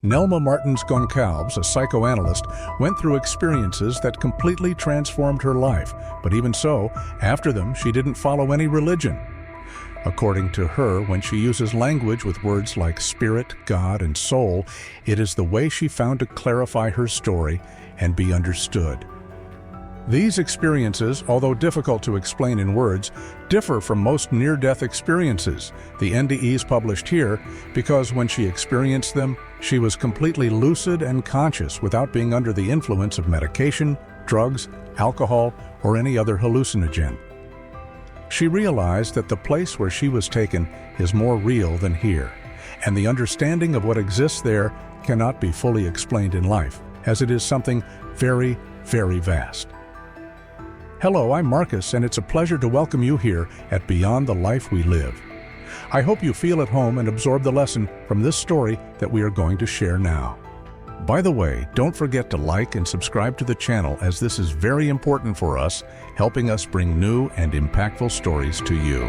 Nelma Martins Gonçalves, a psychoanalyst, went through experiences that completely transformed her life, but even so, after them, she didn't follow any religion. According to her, when she uses language with words like spirit, God, and soul, it is the way she found to clarify her story and be understood. These experiences, although difficult to explain in words, differ from most near-death experiences, the NDEs published here, because when she experienced them, she was completely lucid and conscious without being under the influence of medication, drugs, alcohol, or any other hallucinogen. She realized that the place where she was taken is more real than here, and the understanding of what exists there cannot be fully explained in life, as it is something very, very vast. Hello, I'm Marcus, and it's a pleasure to welcome you here at Beyond the Life We Live. I hope you feel at home and absorb the lesson from this story that we are going to share now. By the way, don't forget to like and subscribe to the channel, as this is very important for us, helping us bring new and impactful stories to you.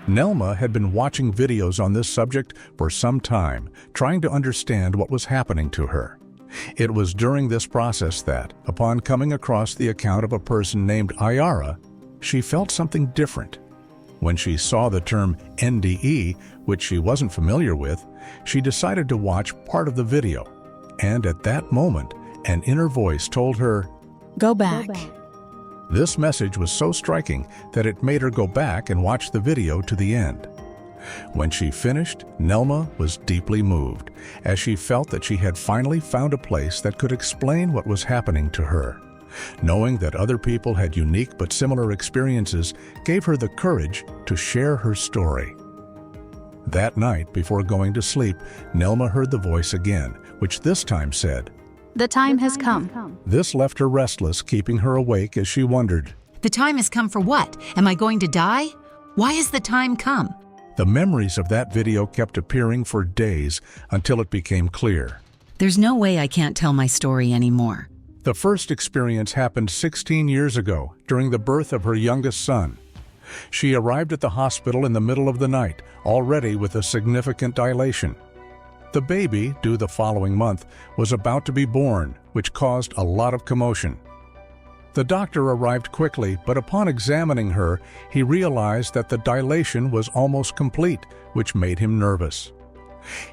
Nelma had been watching videos on this subject for some time, trying to understand what was happening to her. It was during this process that, upon coming across the account of a person named Ayara, she felt something different. When she saw the term NDE, which she wasn't familiar with, she decided to watch part of the video. And at that moment, an inner voice told her, Go back. This message was so striking that it made her go back and watch the video to the end. When she finished, Nelma was deeply moved, as she felt that she had finally found a place that could explain what was happening to her. Knowing that other people had unique but similar experiences gave her the courage to share her story. That night, before going to sleep, Nelma heard the voice again, which this time said, The time has come. This left her restless, keeping her awake as she wondered. The time has come for what? Am I going to die? Why has the time come? The memories of that video kept appearing for days until it became clear. There's no way I can't tell my story anymore. The first experience happened 16 years ago, during the birth of her youngest son. She arrived at the hospital in the middle of the night, already with a significant dilation. The baby, due the following month, was about to be born, which caused a lot of commotion. The doctor arrived quickly, but upon examining her, he realized that the dilation was almost complete, which made him nervous.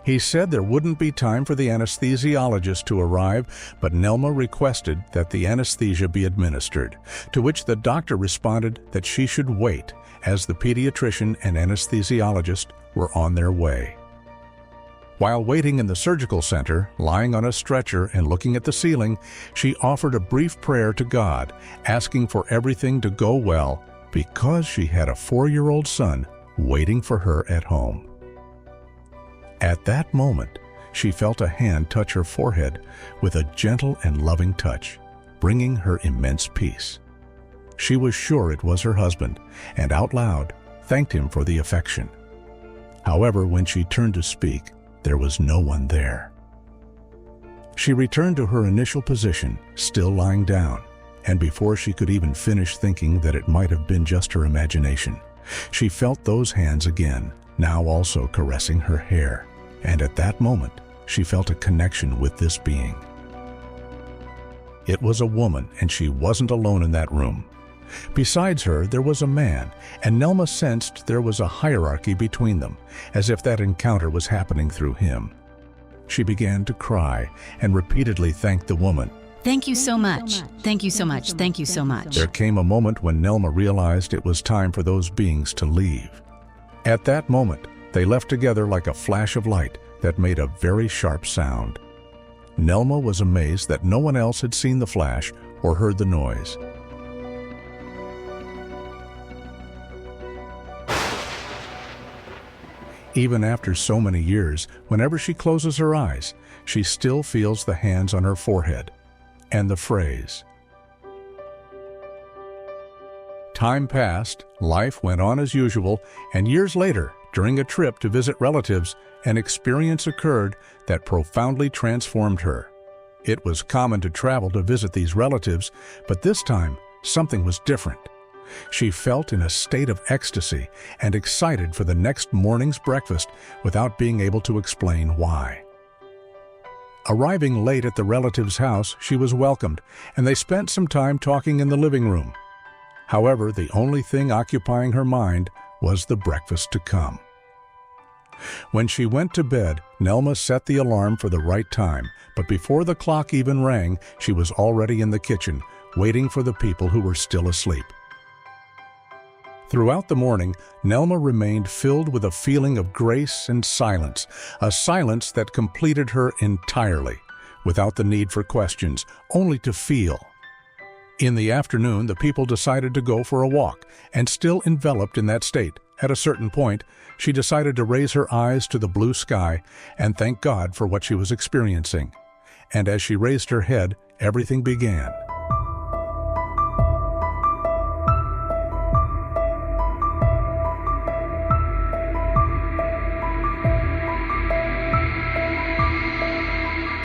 He said there wouldn't be time for the anesthesiologist to arrive, but Nelma requested that the anesthesia be administered, to which the doctor responded that she should wait, as the pediatrician and anesthesiologist were on their way. While waiting in the surgical center, lying on a stretcher and looking at the ceiling, she offered a brief prayer to God, asking for everything to go well because she had a 4-year-old son waiting for her at home. At that moment, she felt a hand touch her forehead with a gentle and loving touch, bringing her immense peace. She was sure it was her husband, and out loud thanked him for the affection. However, when she turned to speak, there was no one there. She returned to her initial position, still lying down, and before she could even finish thinking that it might have been just her imagination, she felt those hands again, now also caressing her hair, and at that moment, she felt a connection with this being. It was a woman, and she wasn't alone in that room. Besides her, there was a man, and Nelma sensed there was a hierarchy between them, as if that encounter was happening through him. She began to cry and repeatedly thanked the woman. Thank you so much. Thank you so much. Thank you so much. There came a moment when Nelma realized it was time for those beings to leave. At that moment, they left together like a flash of light that made a very sharp sound. Nelma was amazed that no one else had seen the flash or heard the noise. Even after so many years, whenever she closes her eyes, she still feels the hands on her forehead and the phrase. Time passed, life went on as usual, and years later, during a trip to visit relatives, an experience occurred that profoundly transformed her. It was common to travel to visit these relatives, but this time, something was different. She felt in a state of ecstasy and excited for the next morning's breakfast without being able to explain why. Arriving late at the relative's house, she was welcomed, and they spent some time talking in the living room. However, the only thing occupying her mind was the breakfast to come. When she went to bed, Nelma set the alarm for the right time, but before the clock even rang, she was already in the kitchen, waiting for the people who were still asleep. Throughout the morning, Nelma remained filled with a feeling of grace and silence, a silence that completed her entirely, without the need for questions, only to feel. In the afternoon, the people decided to go for a walk, and still enveloped in that state, at a certain point, she decided to raise her eyes to the blue sky and thank God for what she was experiencing. And as she raised her head, everything began.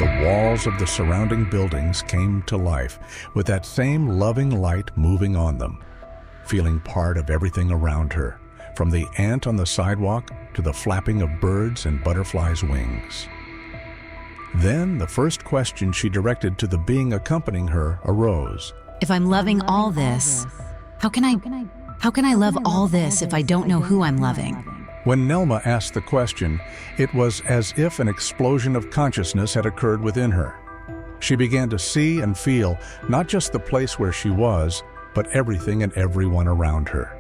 The walls of the surrounding buildings came to life, with that same loving light moving on them, feeling part of everything around her, from the ant on the sidewalk to the flapping of birds and butterflies' wings. Then the first question she directed to the being accompanying her arose. If I'm loving all this, how can I love all this if I don't know who I'm loving? When Nelma asked the question, it was as if an explosion of consciousness had occurred within her. She began to see and feel not just the place where she was, but everything and everyone around her.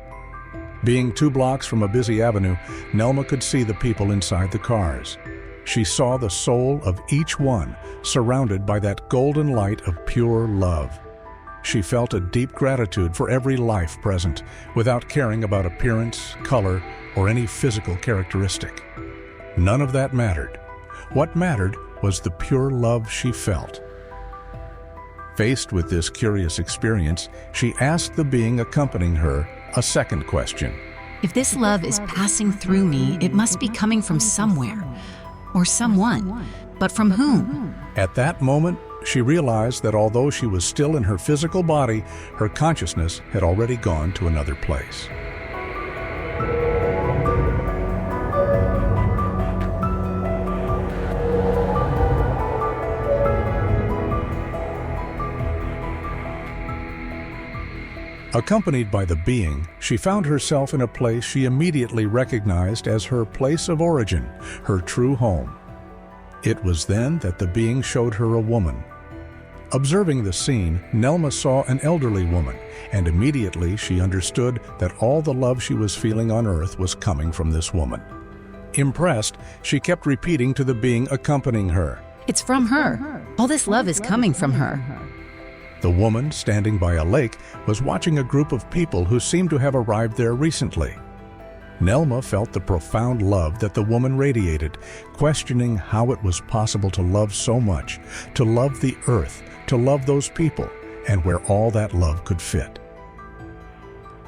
Being 2 blocks from a busy avenue, Nelma could see the people inside the cars. She saw the soul of each one, surrounded by that golden light of pure love. She felt a deep gratitude for every life present, without caring about appearance, color, or any physical characteristic. None of that mattered. What mattered was the pure love she felt. Faced with this curious experience, she asked the being accompanying her a second question. If this love is passing through me, it must be coming from somewhere, or someone. But from whom? At that moment, she realized that although she was still in her physical body, her consciousness had already gone to another place. Accompanied by the being, she found herself in a place she immediately recognized as her place of origin, her true home. It was then that the being showed her a woman. Observing the scene, Nelma saw an elderly woman, and immediately she understood that all the love she was feeling on earth was coming from this woman. Impressed, she kept repeating to the being accompanying her, It's from her. All this love is coming from her. The woman, standing by a lake, was watching a group of people who seemed to have arrived there recently. Nelma felt the profound love that the woman radiated, questioning how it was possible to love so much, to love the earth, to love those people, and where all that love could fit.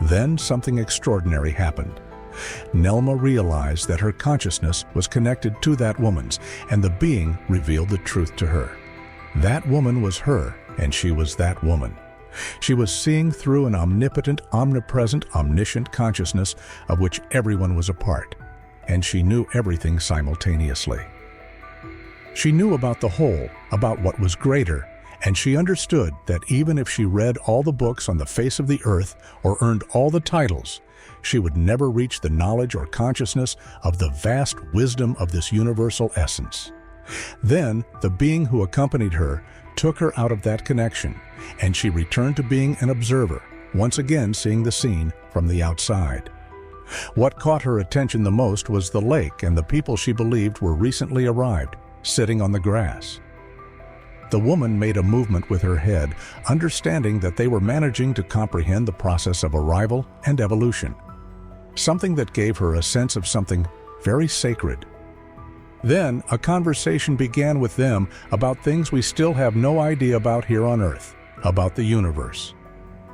Then something extraordinary happened. Nelma realized that her consciousness was connected to that woman's, and the being revealed the truth to her. That woman was her, and she was that woman. She was seeing through an omnipotent, omnipresent, omniscient consciousness of which everyone was a part, and she knew everything simultaneously. She knew about the whole, about what was greater, and she understood that even if she read all the books on the face of the earth or earned all the titles, she would never reach the knowledge or consciousness of the vast wisdom of this universal essence. Then, the being who accompanied her took her out of that connection, and she returned to being an observer, once again seeing the scene from the outside. What caught her attention the most was the lake and the people she believed were recently arrived, sitting on the grass. The woman made a movement with her head, understanding that they were managing to comprehend the process of arrival and evolution, something that gave her a sense of something very sacred. Then, a conversation began with them about things we still have no idea about here on Earth, about the universe.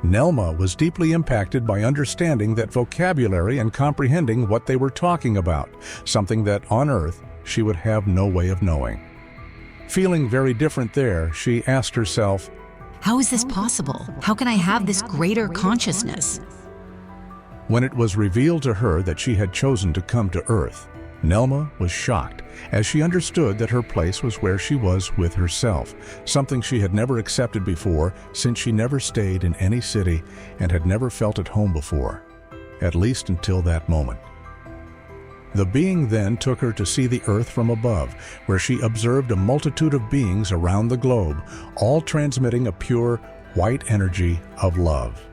Nelma was deeply impacted by understanding that vocabulary and comprehending what they were talking about, something that, on Earth, she would have no way of knowing. Feeling very different there, she asked herself, How is this possible? How can I have this greater consciousness? When it was revealed to her that she had chosen to come to Earth, Nelma was shocked as she understood that her place was where she was with herself, something she had never accepted before since she never stayed in any city and had never felt at home before, at least until that moment. The being then took her to see the Earth from above, where she observed a multitude of beings around the globe, all transmitting a pure, white energy of love.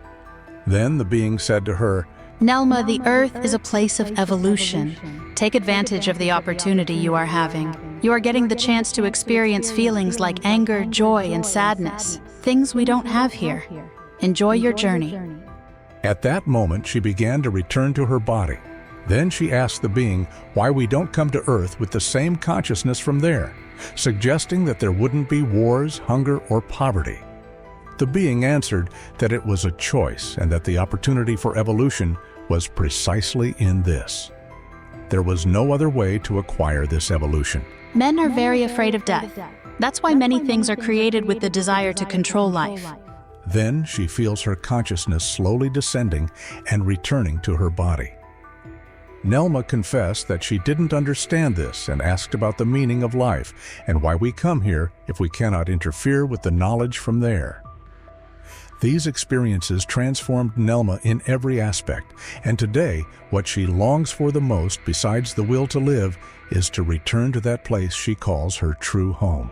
Then the being said to her, Nelma, the Earth is a place of evolution. Take advantage of the opportunity you are having. You are getting the chance to experience feelings like anger, joy, and sadness, things we don't have here. Enjoy your journey. At that moment, she began to return to her body. Then she asked the being why we don't come to Earth with the same consciousness from there, suggesting that there wouldn't be wars, hunger, or poverty. The being answered that it was a choice and that the opportunity for evolution was precisely in this. There was no other way to acquire this evolution. Men are very afraid of death. That's why many things are created with the desire to control life. Then she feels her consciousness slowly descending and returning to her body. Nelma confessed that she didn't understand this and asked about the meaning of life and why we come here if we cannot interfere with the knowledge from there. These experiences transformed Nelma in every aspect, and today, what she longs for the most, besides the will to live, is to return to that place she calls her true home.